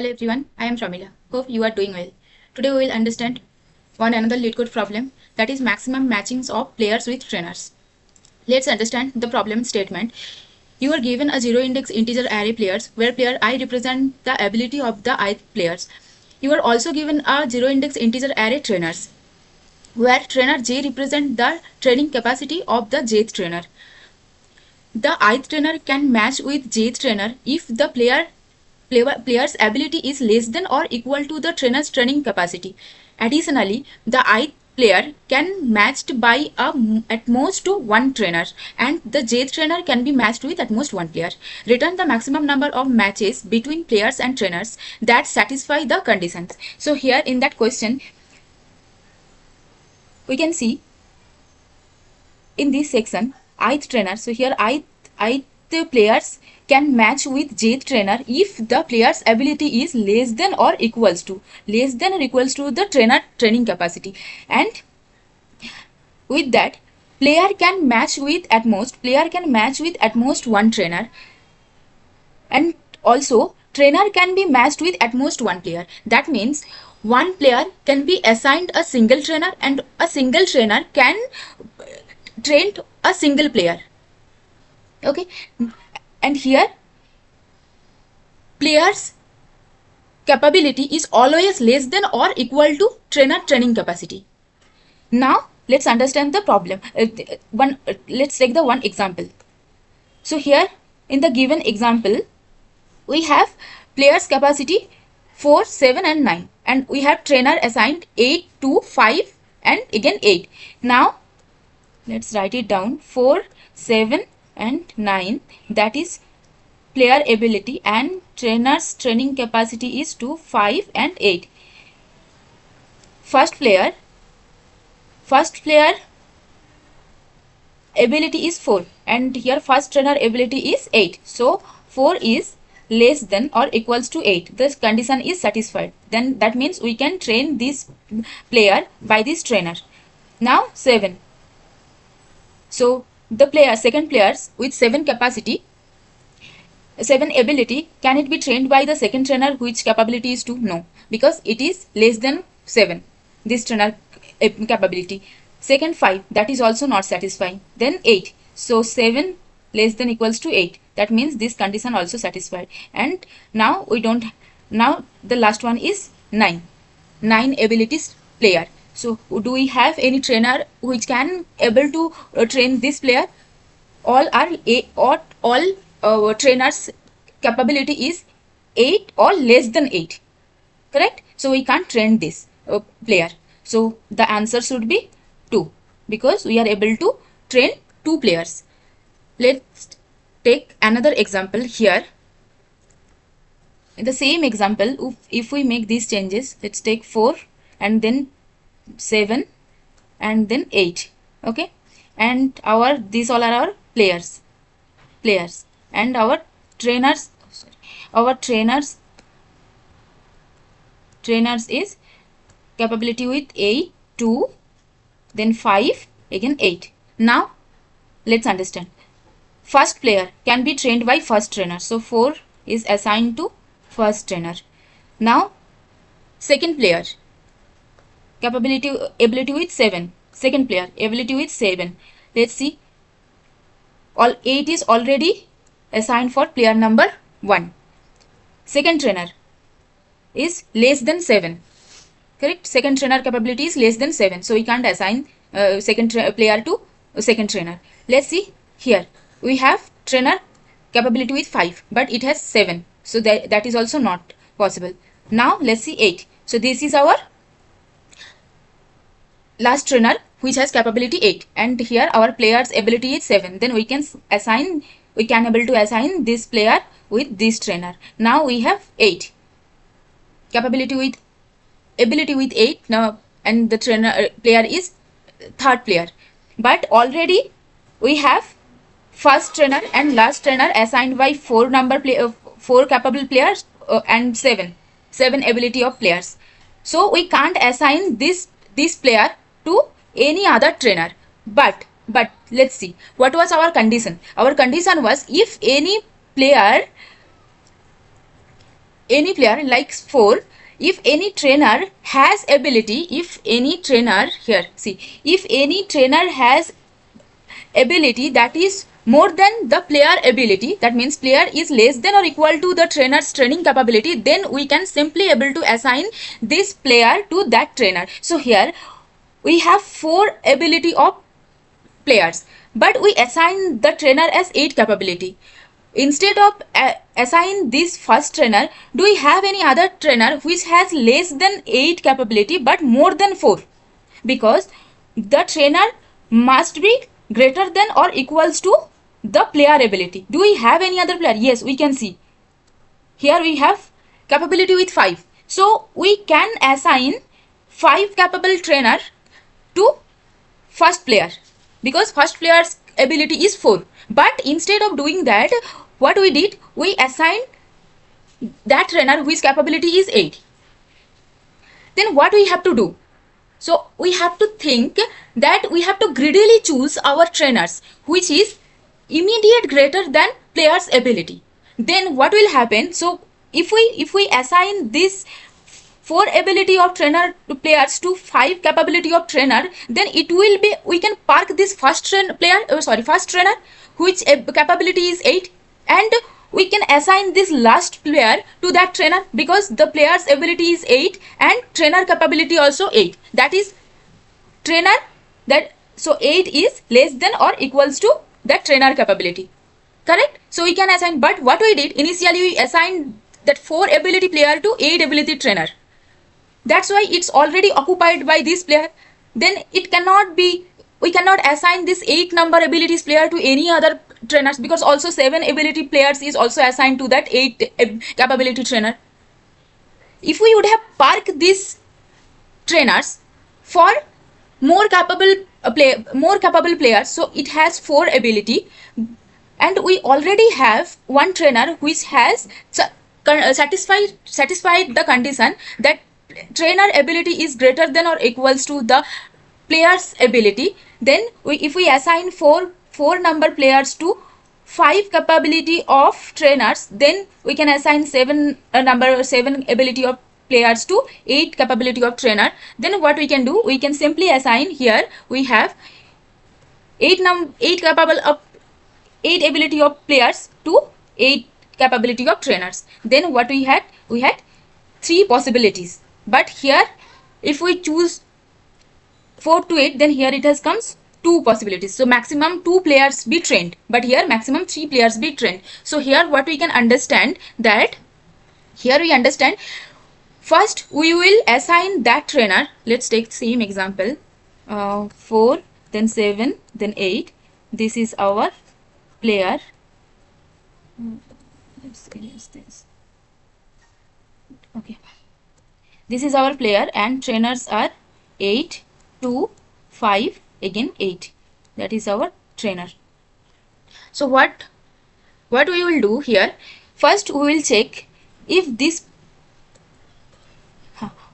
Hello everyone, I am Shamila. Hope you are doing well. Today we will understand one another Leetcode problem, that is maximum matchings of players with trainers. Let's understand the problem statement. You are given a zero index integer array players where player I represent the ability of the ith players. You are also given a zero index integer array trainers where trainer j represent the training capacity of the jth trainer. The ith trainer can match with jth trainer if the player's ability is less than or equal to the trainer's training capacity. Additionally, the ith player can matched by at most to one trainer, and the jth trainer can be matched with at most one player. Return the maximum number of matches between players and trainers that satisfy the conditions. So here in that question, we can see in this section ith trainer. So here ith players can match with jth trainer if the player's ability is less than or equals to the trainer training capacity, and with that player can match with at most one trainer, and also trainer can be matched with at most one player. That means one player can be assigned a single trainer and a single trainer can train a single player. Okay, and here player's capability is always less than or equal to trainer training capacity. Now let's understand the problem. Let's take the one example. So here in the given example we have player's capacity 4, 7 and 9, and we have trainer assigned 8, 2, 5 and again 8. Now let's write it down. 4, 7 and 9, that is player ability, and trainer's training capacity is 2, 5 and 8. First player ability is 4, and here first trainer ability is 8. So 4 is less than or equals to 8. This condition is satisfied. Then that means we can train this player by this trainer. Now 7. So the second players with 7 capacity, 7 ability, can it be trained by the second trainer which capability is 2? No, because it is less than 7, this trainer capability. Second 5, that is also not satisfying. Then 8. So 7 less than equals to 8. That means this condition also satisfied. And now now the last one is 9. 9 abilities player. So do we have any trainer which can able to train this player? All trainers capability is 8 or less than 8, correct? So we can't train this player. So the answer should be 2, because we are able to train 2 players. Let's take another example here. In the same example, if we make these changes, let's take 4 and then 7 and then 8. Okay, and these all are our players, and our trainers is capability with 8, 2, then 5, again 8. Now let's understand. First player can be trained by first trainer, so 4 is assigned to first trainer. Now second player ability with 7, second player ability with 7. Let's see, all 8 is already assigned for player number 1. Second trainer is less than 7, correct? Second trainer capability is less than 7, so we can't assign second player to second trainer. Let's see, here we have trainer capability with 5, but it has 7, so that is also not possible. Now let's see 8. So this is our last trainer which has capability 8, and here our player's ability is 7. Then we can able to assign this player with this trainer. Now we have 8 capability with ability with 8 now, and the trainer player is third player, but already we have first trainer and last trainer assigned by 4 capable players and 7 ability of players. So we can't assign this player to any other trainer. But let's see, what was our condition? Our condition was if any player any player like 4, if any trainer has ability, if any trainer here, see, if any trainer has ability that is more than the player ability, that means player is less than or equal to the trainer's training capability, then we can simply able to assign this player to that trainer. So here we have 4 ability of players, but we assign the trainer as 8 capability. Instead of assign this first trainer, do we have any other trainer which has less than 8 capability but more than 4? Because the trainer must be greater than or equals to the player ability. Do we have any other player? Yes, we can see. Here we have capability with 5. So we can assign 5 capable trainer to first player, because first player's ability is 4. But instead of doing that, what we did, we assigned that trainer whose capability is 8. Then what we have to do? So we have to think that we have to greedily choose our trainers which is immediate greater than player's ability. Then what will happen? So if we assign this 4 ability of trainer to players to 5 capability of trainer, then it will be, we can park this first trainer which capability is 8, and we can assign this last player to that trainer because the player's ability is 8 and trainer capability also 8. That is trainer that, so 8 is less than or equals to that trainer capability. Correct? So we can assign, but what we did initially, we assigned that 4 ability player to 8 ability trainer. That's why it's already occupied by this player. Then it cannot be, we cannot assign this 8 number abilities player to any other trainers, because also 7 ability players is also assigned to that 8 capability trainer. If we would have parked these trainers for more capable players, so it has 4 ability, and we already have one trainer which has satisfied the condition that trainer ability is greater than or equals to the player's ability. Then if we assign 4 number players to 5 capability of trainers, then we can assign 7 ability of players to 8 capability of trainer. Then what we can do, we can simply assign, here we have 8 ability of players to 8 capability of trainers. Then what we had 3 possibilities, but here if we choose 4 to 8, then here it has comes 2 possibilities. So maximum 2 players be trained, but here maximum 3 players be trained. So here what we can understand, that here we understand, first we will assign that trainer. Let's take same example, 4, then 7, then 8. This is our player. Let's erase this. Okay, this is our player, and trainers are 8, 2, 5, again 8. That is our trainer. So what we will do here, first we will check if this,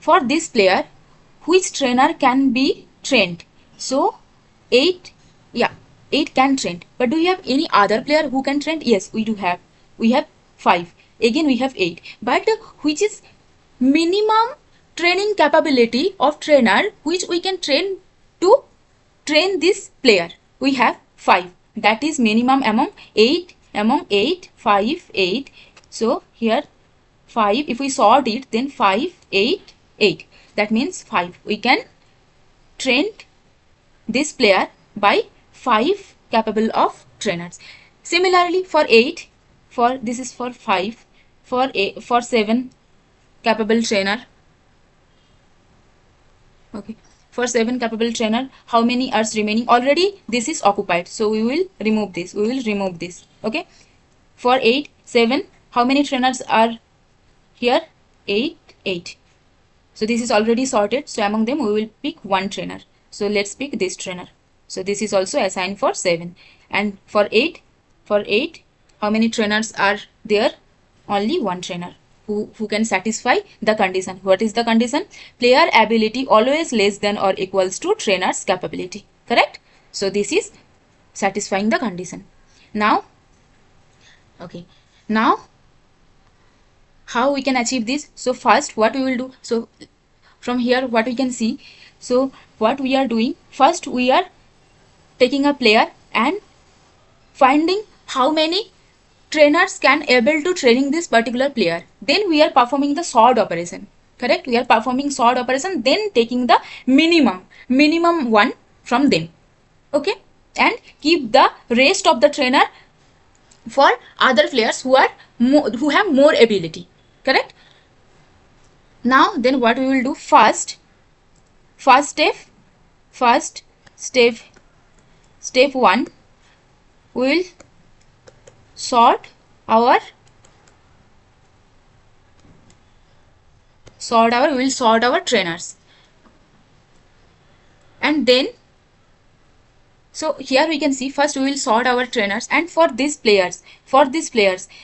for this player, which trainer can be trained. So 8, yeah, 8 can train. But do you have any other player who can train? Yes, we do have. We have 5. Again we have 8. But which is minimum training capability of trainer which we can train to train this player? We have 5. That is minimum among 8, 5, 8. So here 5, if we sort it, then 5, 8, 8. That means 5. We can train this player by 5 capable of trainers. Similarly for 8, for this is for 5, for 7 capable trainer. Okay, for 7 capable trainer, how many are remaining? Already this is occupied, so we will remove this. Okay, for 8, 7, how many trainers are here? 8, 8. So this is already sorted, so among them we will pick one trainer. So let's pick this trainer. So this is also assigned for 7. And for 8, how many trainers are there? Only one trainer who can satisfy the condition. What is the condition? Player ability always less than or equals to trainer's capability. Correct? So this is satisfying the condition. Now, okay, now how we can achieve this? So first what we will do, so from here what we can see, so what we are doing, first we are taking a player and finding how many trainers can able to training this particular player. Then we are performing the sort operation, correct? We are performing sort operation, then taking the minimum one from them, okay, and keep the rest of the trainer for other players who are who have more ability, correct? Now then what we will do, first step 1, we will sort our trainers, and then so here we can see, first we will sort our trainers, and for these players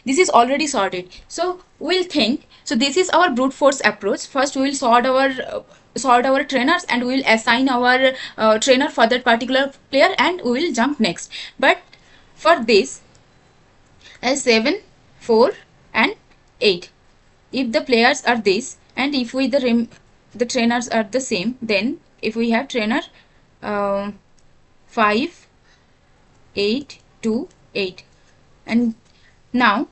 this is already sorted. So we'll think, so this is our brute force approach. First we will sort our trainers and we will assign our trainer for that particular player, and we will jump next. But for this, as 7, 4 and 8, if the players are this, and if we the trainers are the same, then if we have trainer 5, 8, 2, 8, and now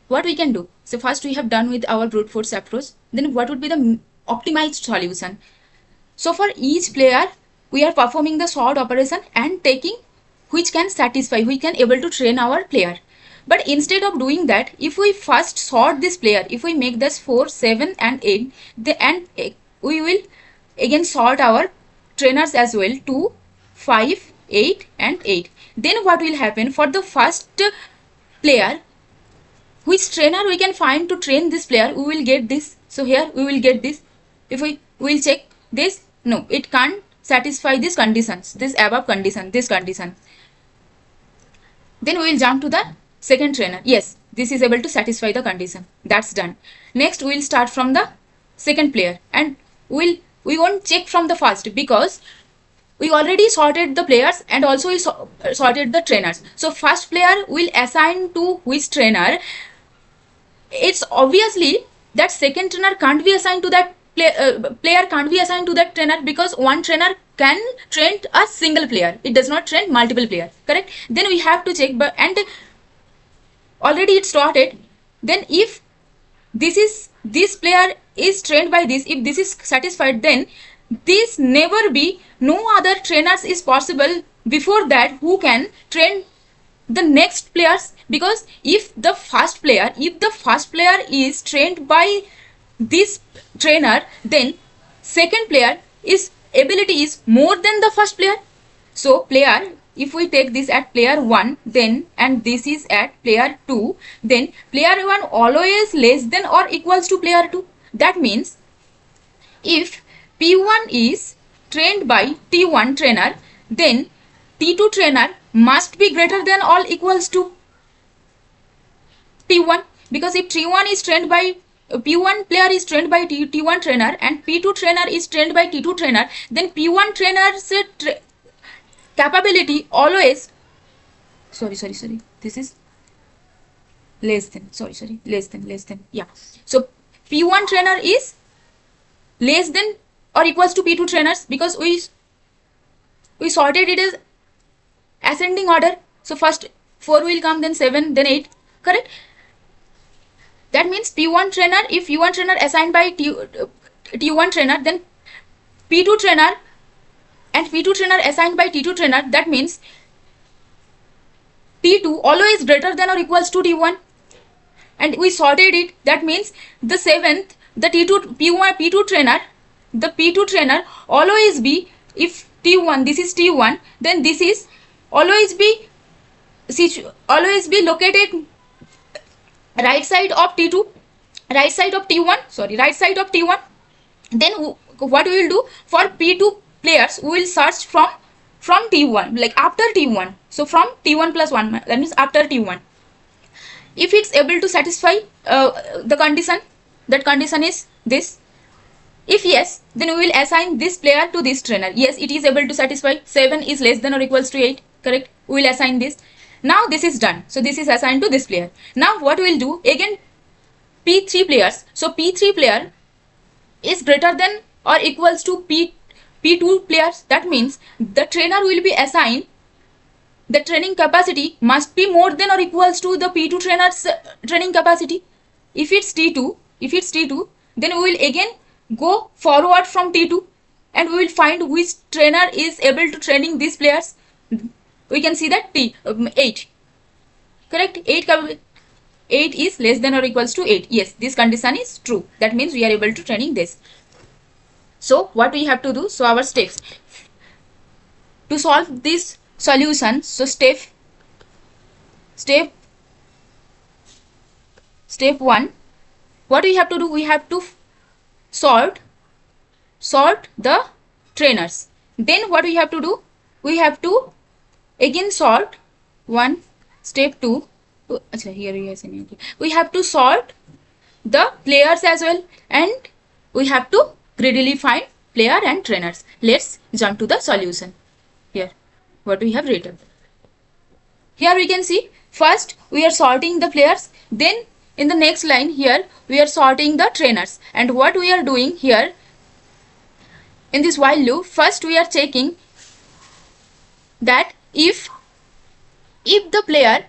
what we can do, so first we have done with our brute force approach, then what would be the optimized solution? So for each player we are performing the sort operation and taking which can satisfy, we can able to train our player. But instead of doing that, if we first sort this player, if we make this 4, 7 and 8, and we will again sort our trainers as well, 2, 5, 8 and 8. Then what will happen, for the first player, which trainer we can find to train this player, we will get this. So here we will get this. If we will check this, no, it can't satisfy these conditions, this above condition, this condition. Then we will jump to the second trainer. Yes, this is able to satisfy the condition. That's done. Next we will start from the second player, and we won't check from the first, because we already sorted the players and also we sorted the trainers. So first player will assign to which trainer. It's obviously that second trainer can't be assigned to that player can't be assigned to that trainer, because one trainer can train a single player, it does not train multiple player, correct? Then we have to check, but and already it's sorted. Then if this player is trained by this, if this is satisfied, then this never be, no other trainers is possible before that who can train the next players, because if the first player is trained by this trainer, then second player is ability is more than the first player. So player, if we take this at player 1, then and this is at player 2, then player 1 always less than or equals to player 2. That means if P1 is trained by T1 trainer, then T2 trainer must be greater than or equals to T1, because if T1 is trained by P1 player is trained by T1 trainer and P2 trainer is trained by T2 trainer, then P1 trainer's capability always, sorry, this is less than, yeah. So P1 trainer is less than or equals to P2 trainers, because we sorted it as ascending order. So first 4 will come, then 7, then 8, correct? That means P1 trainer, if P1 trainer assigned by T1 trainer, then P2 trainer and P2 trainer assigned by T2 trainer, that means T2 always greater than or equals to T1, and we sorted it. That means the 7th, the T2 P2 trainer, the P2 trainer always be, if T1, this is T1, then this is always be located right side of T2, right side of T1. Then what we will do, for P2 players we will search from T1, like after T1. So from T1 plus 1, that means after T1. If it's able to satisfy the condition, that condition is this. If yes, then we will assign this player to this trainer. Yes, it is able to satisfy, 7 is less than or equals to 8, correct? We will assign this. Now this is done. So this is assigned to this player. Now what we will do, again P3 players. So P3 player is greater than or equals to P2 players. That means the trainer will be assigned, the training capacity must be more than or equals to the P2 trainer's training capacity. If it's T2, then we will again go forward from T2 and we will find which trainer is able to training these players. We can see that 8. Correct? 8 is less than or equals to 8. Yes, this condition is true. That means we are able to training this. So what we have to do? So our steps to solve this solution. So step 1, what we have to do? We have to sort the trainers. Then what we have to do? We have to again sort 1. Step 2. Here we have to sort the players as well, and we have to greedily find player and trainers. Let's jump to the solution. Here what we have written. Here we can see first we are sorting the players, then in the next line here we are sorting the trainers. And what we are doing here in this while loop, first we are checking that if the player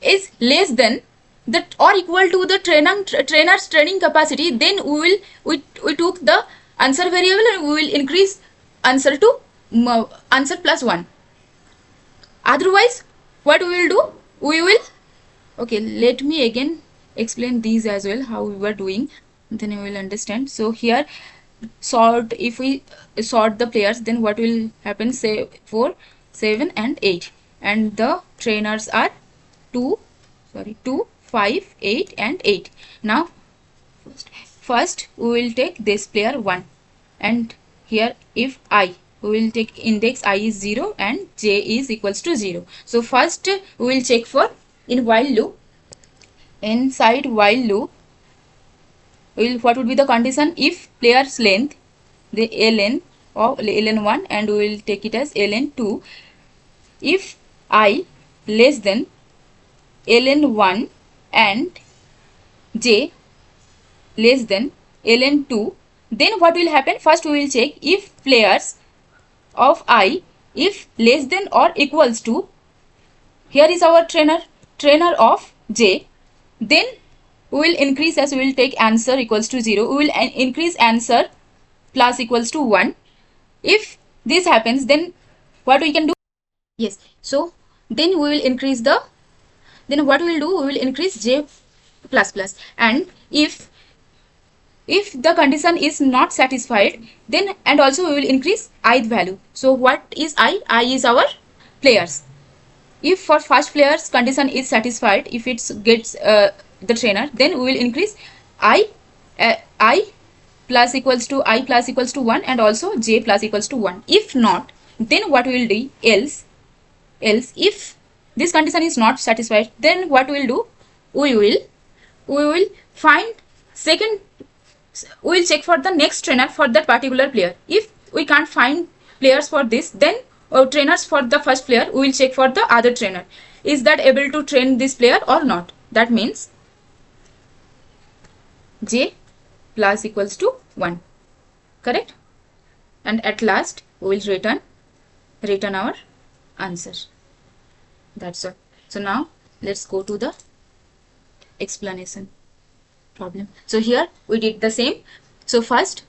is less than that or equal to the trainer's training capacity, then we took the answer variable and we will increase answer to answer plus 1. Otherwise what we will do? We will, okay, let me again explain these as well, how we were doing, then you will understand. So here sort, if we sort the players, then what will happen? Say 4, 7 and 8, and the trainers are 2, 5, 8 and 8. Now first we will take this player 1, and here if I, we will take index I is 0 and j is equals to 0. So first we will check for in while loop. Inside while loop, what would be the condition? If player's length, the ln of ln1, and we will take it as ln2. If I less than ln1 and j less than ln2, then what will happen? First we will check if players of I, if less than or equals to, here is our trainer of j, then we will increase as we will take answer equals to 0. We will increase answer plus equals to 1. If this happens, then what we can do? Yes, so then we will increase the, then what we will do? We will increase j plus plus, and if the condition is not satisfied, then and also we will increase ith value. So what is I? I is our players. If for first players condition is satisfied, if it gets the trainer, then we will increase I plus equals to 1 and also j plus equals to 1. If not, then what we will do? Else if this condition is not satisfied, then what we will do? We will find second, we will check for the next trainer for that particular player. If we can't find players for this, then trainers for the first player, we will check for the other trainer. Is that able to train this player or not? That means j plus equals to 1. Correct? And at last we will return our answer. That's all. So now let's go to the explanation problem. So here we did the same. So first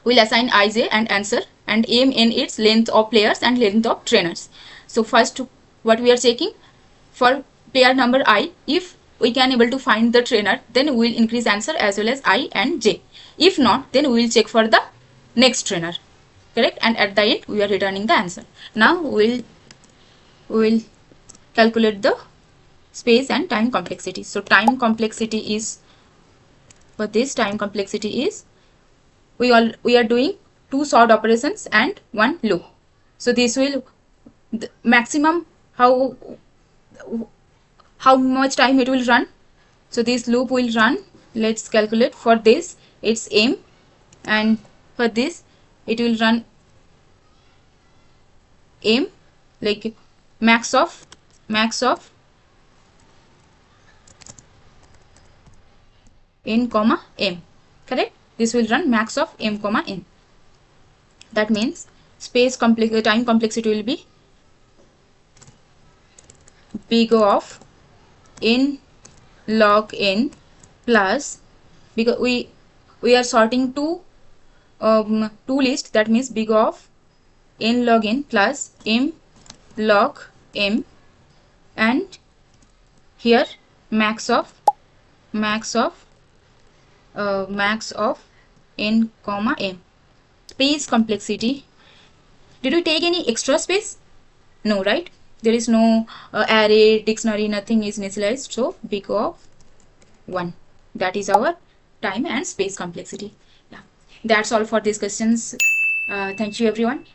we'll assign ij and answer and aim in its length of players and length of trainers. So first what we are checking for player number I, if we can able to find the trainer, then we will increase answer as well as I and j. If not, then we will check for the next trainer. Correct? And at the end we are returning the answer. Now we will calculate the space and time complexity. So time complexity is, for this time complexity is, we are doing 2 sort operations and 1 loop. So this will the maximum how much time it will run. So this loop will run, let's calculate. For this it's aim, and for this it will run aim, like max of n comma m. Correct? This will run max of m comma n. That means time complexity will be big of n log n plus, because we are sorting two lists, that means big of n log n plus m log m, and here max of n comma m. Space complexity. Did you take any extra space? No, right? There is no array, dictionary, nothing is initialized. So big of 1. That is our time and space complexity. Yeah, that's all for these questions. Thank you everyone.